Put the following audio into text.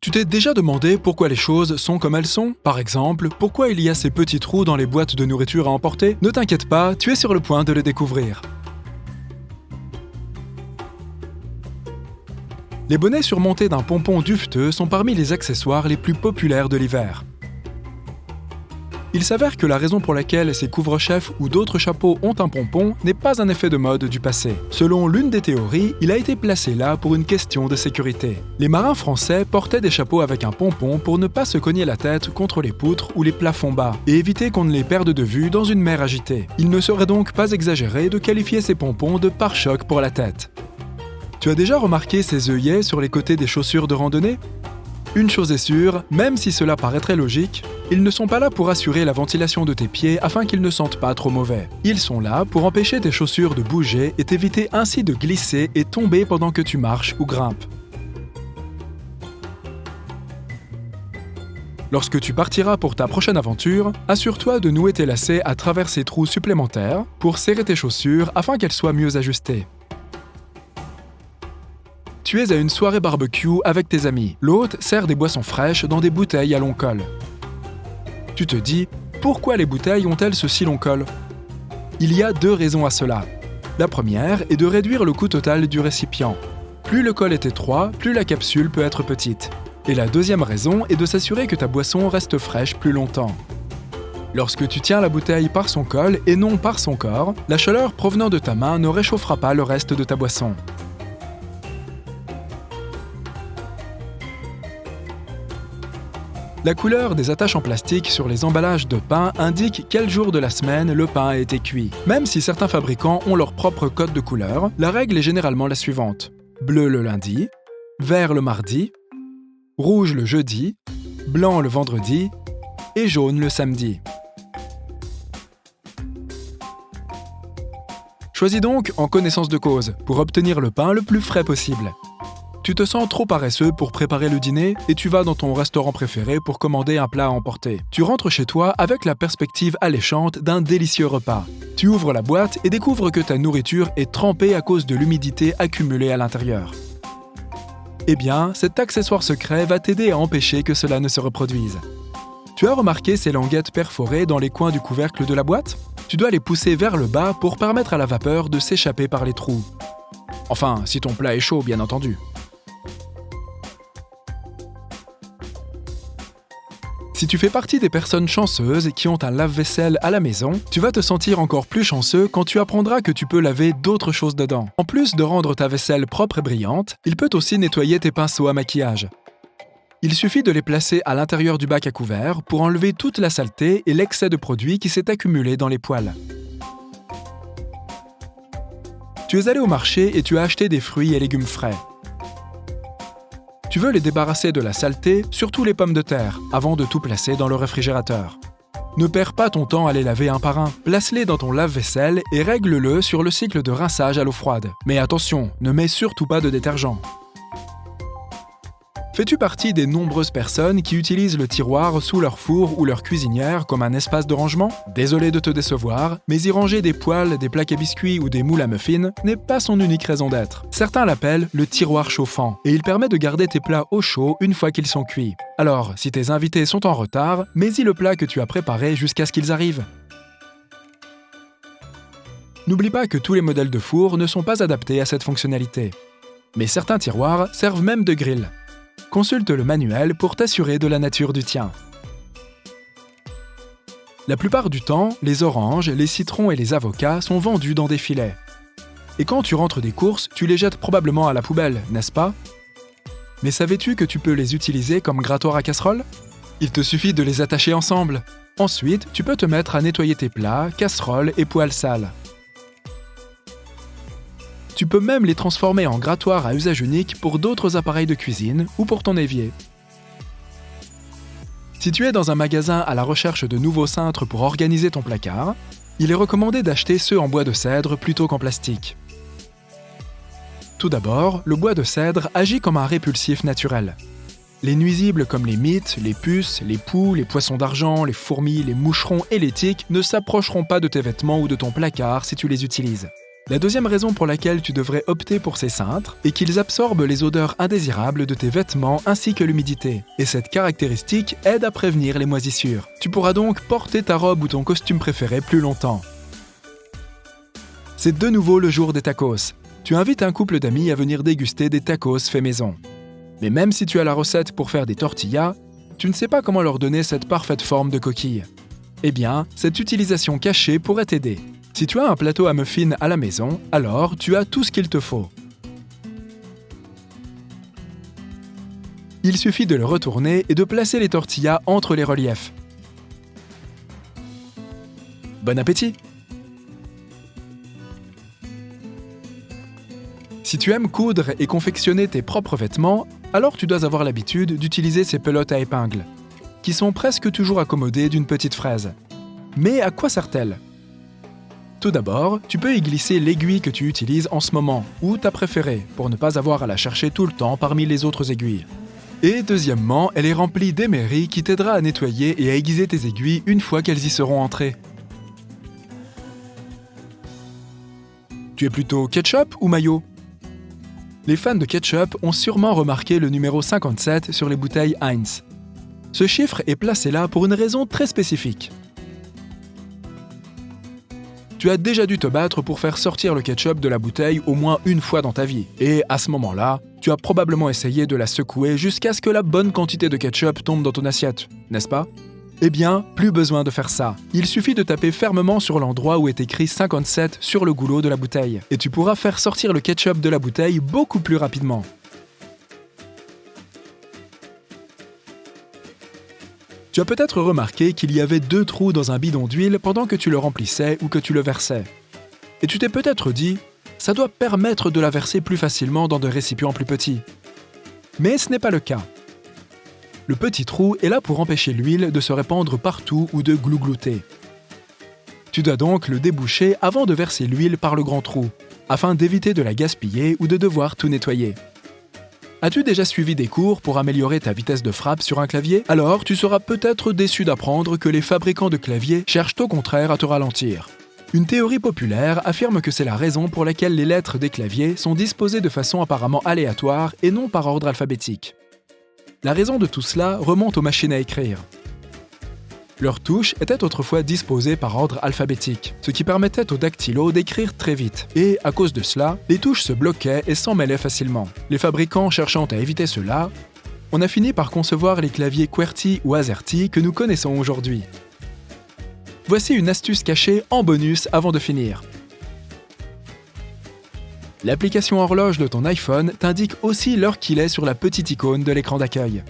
Tu t'es déjà demandé pourquoi les choses sont comme elles sont? Par exemple, pourquoi il y a ces petits trous dans les boîtes de nourriture à emporter? Ne t'inquiète pas, tu es sur le point de les découvrir. Les bonnets surmontés d'un pompon duveteux sont parmi les accessoires les plus populaires de l'hiver. Il s'avère que la raison pour laquelle ces couvre-chefs ou d'autres chapeaux ont un pompon n'est pas un effet de mode du passé. Selon l'une des théories, il a été placé là pour une question de sécurité. Les marins français portaient des chapeaux avec un pompon pour ne pas se cogner la tête contre les poutres ou les plafonds bas et éviter qu'on ne les perde de vue dans une mer agitée. Il ne serait donc pas exagéré de qualifier ces pompons de pare-choc pour la tête. Tu as déjà remarqué ces œillets sur les côtés des chaussures de randonnée? Une chose est sûre, même si cela paraîtrait logique, ils ne sont pas là pour assurer la ventilation de tes pieds afin qu'ils ne sentent pas trop mauvais. Ils sont là pour empêcher tes chaussures de bouger et t'éviter ainsi de glisser et tomber pendant que tu marches ou grimpes. Lorsque tu partiras pour ta prochaine aventure, assure-toi de nouer tes lacets à travers ces trous supplémentaires pour serrer tes chaussures afin qu'elles soient mieux ajustées. Tu es à une soirée barbecue avec tes amis. L'hôte sert des boissons fraîches dans des bouteilles à long col. Tu te dis, pourquoi les bouteilles ont-elles ce si long col? Il y a 2 raisons à cela. La première est de réduire le coût total du récipient. Plus le col est étroit, plus la capsule peut être petite. Et la deuxième raison est de s'assurer que ta boisson reste fraîche plus longtemps. Lorsque tu tiens la bouteille par son col et non par son corps, la chaleur provenant de ta main ne réchauffera pas le reste de ta boisson. La couleur des attaches en plastique sur les emballages de pain indique quel jour de la semaine le pain a été cuit. Même si certains fabricants ont leur propre code de couleur, la règle est généralement la suivante. Bleu le lundi, vert le mardi, rouge le jeudi, blanc le vendredi et jaune le samedi. Choisis donc en connaissance de cause pour obtenir le pain le plus frais possible. Tu te sens trop paresseux pour préparer le dîner et tu vas dans ton restaurant préféré pour commander un plat à emporter. Tu rentres chez toi avec la perspective alléchante d'un délicieux repas. Tu ouvres la boîte et découvres que ta nourriture est trempée à cause de l'humidité accumulée à l'intérieur. Eh bien, cet accessoire secret va t'aider à empêcher que cela ne se reproduise. Tu as remarqué ces languettes perforées dans les coins du couvercle de la boîte? Tu dois les pousser vers le bas pour permettre à la vapeur de s'échapper par les trous. Enfin, si ton plat est chaud, bien entendu. Si tu fais partie des personnes chanceuses qui ont un lave-vaisselle à la maison, tu vas te sentir encore plus chanceux quand tu apprendras que tu peux laver d'autres choses dedans. En plus de rendre ta vaisselle propre et brillante, il peut aussi nettoyer tes pinceaux à maquillage. Il suffit de les placer à l'intérieur du bac à couvert pour enlever toute la saleté et l'excès de produit qui s'est accumulé dans les poêles. Tu es allé au marché et tu as acheté des fruits et légumes frais. Tu veux les débarrasser de la saleté, surtout les pommes de terre, avant de tout placer dans le réfrigérateur. Ne perds pas ton temps à les laver un par un. Place-les dans ton lave-vaisselle et règle-le sur le cycle de rinçage à l'eau froide. Mais attention, ne mets surtout pas de détergent. Fais-tu partie des nombreuses personnes qui utilisent le tiroir sous leur four ou leur cuisinière comme un espace de rangement? Désolé de te décevoir, mais y ranger des poêles, des plaques à biscuits ou des moules à muffins n'est pas son unique raison d'être. Certains l'appellent le tiroir chauffant, et il permet de garder tes plats au chaud une fois qu'ils sont cuits. Alors, si tes invités sont en retard, mets-y le plat que tu as préparé jusqu'à ce qu'ils arrivent. N'oublie pas que tous les modèles de four ne sont pas adaptés à cette fonctionnalité. Mais certains tiroirs servent même de grill. Consulte le manuel pour t'assurer de la nature du tien. La plupart du temps, les oranges, les citrons et les avocats sont vendus dans des filets. Et quand tu rentres des courses, tu les jettes probablement à la poubelle, n'est-ce pas? Mais savais-tu que tu peux les utiliser comme grattoir à casserole? Il te suffit de les attacher ensemble. Ensuite, tu peux te mettre à nettoyer tes plats, casseroles et poêles sales. Tu peux même les transformer en grattoir à usage unique pour d'autres appareils de cuisine ou pour ton évier. Si tu es dans un magasin à la recherche de nouveaux cintres pour organiser ton placard, il est recommandé d'acheter ceux en bois de cèdre plutôt qu'en plastique. Tout d'abord, le bois de cèdre agit comme un répulsif naturel. Les nuisibles comme les mites, les puces, les poux, les poissons d'argent, les fourmis, les moucherons et les tiques ne s'approcheront pas de tes vêtements ou de ton placard si tu les utilises. La deuxième raison pour laquelle tu devrais opter pour ces cintres est qu'ils absorbent les odeurs indésirables de tes vêtements ainsi que l'humidité. Et cette caractéristique aide à prévenir les moisissures. Tu pourras donc porter ta robe ou ton costume préféré plus longtemps. C'est de nouveau le jour des tacos. Tu invites un couple d'amis à venir déguster des tacos faits maison. Mais même si tu as la recette pour faire des tortillas, tu ne sais pas comment leur donner cette parfaite forme de coquille. Eh bien, cette utilisation cachée pourrait t'aider. Si tu as un plateau à muffins à la maison, alors tu as tout ce qu'il te faut. Il suffit de le retourner et de placer les tortillas entre les reliefs. Bon appétit! Si tu aimes coudre et confectionner tes propres vêtements, alors tu dois avoir l'habitude d'utiliser ces pelotes à épingles, qui sont presque toujours accommodées d'une petite fraise. Mais à quoi sert-elle ? Tout d'abord, tu peux y glisser l'aiguille que tu utilises en ce moment, ou ta préférée, pour ne pas avoir à la chercher tout le temps parmi les autres aiguilles. Et deuxièmement, elle est remplie d'émery qui t'aidera à nettoyer et à aiguiser tes aiguilles une fois qu'elles y seront entrées. Tu es plutôt ketchup ou mayo ? Les fans de ketchup ont sûrement remarqué le numéro 57 sur les bouteilles Heinz. Ce chiffre est placé là pour une raison très spécifique. Tu as déjà dû te battre pour faire sortir le ketchup de la bouteille au moins une fois dans ta vie. Et à ce moment-là, tu as probablement essayé de la secouer jusqu'à ce que la bonne quantité de ketchup tombe dans ton assiette, n'est-ce pas ? Eh bien, plus besoin de faire ça. Il suffit de taper fermement sur l'endroit où est écrit 57 sur le goulot de la bouteille. Et tu pourras faire sortir le ketchup de la bouteille beaucoup plus rapidement. Tu as peut-être remarqué qu'il y avait 2 trous dans un bidon d'huile pendant que tu le remplissais ou que tu le versais. Et tu t'es peut-être dit, ça doit permettre de la verser plus facilement dans des récipients plus petits. Mais ce n'est pas le cas. Le petit trou est là pour empêcher l'huile de se répandre partout ou de glouglouter. Tu dois donc le déboucher avant de verser l'huile par le grand trou, afin d'éviter de la gaspiller ou de devoir tout nettoyer. As-tu déjà suivi des cours pour améliorer ta vitesse de frappe sur un clavier ? Alors tu seras peut-être déçu d'apprendre que les fabricants de claviers cherchent au contraire à te ralentir. Une théorie populaire affirme que c'est la raison pour laquelle les lettres des claviers sont disposées de façon apparemment aléatoire et non par ordre alphabétique. La raison de tout cela remonte aux machines à écrire. Leurs touches étaient autrefois disposées par ordre alphabétique, ce qui permettait aux dactylos d'écrire très vite. Et à cause de cela, les touches se bloquaient et s'en mêlaient facilement. Les fabricants cherchant à éviter cela, on a fini par concevoir les claviers QWERTY ou AZERTY que nous connaissons aujourd'hui. Voici une astuce cachée en bonus avant de finir. L'application horloge de ton iPhone t'indique aussi l'heure qu'il est sur la petite icône de l'écran d'accueil.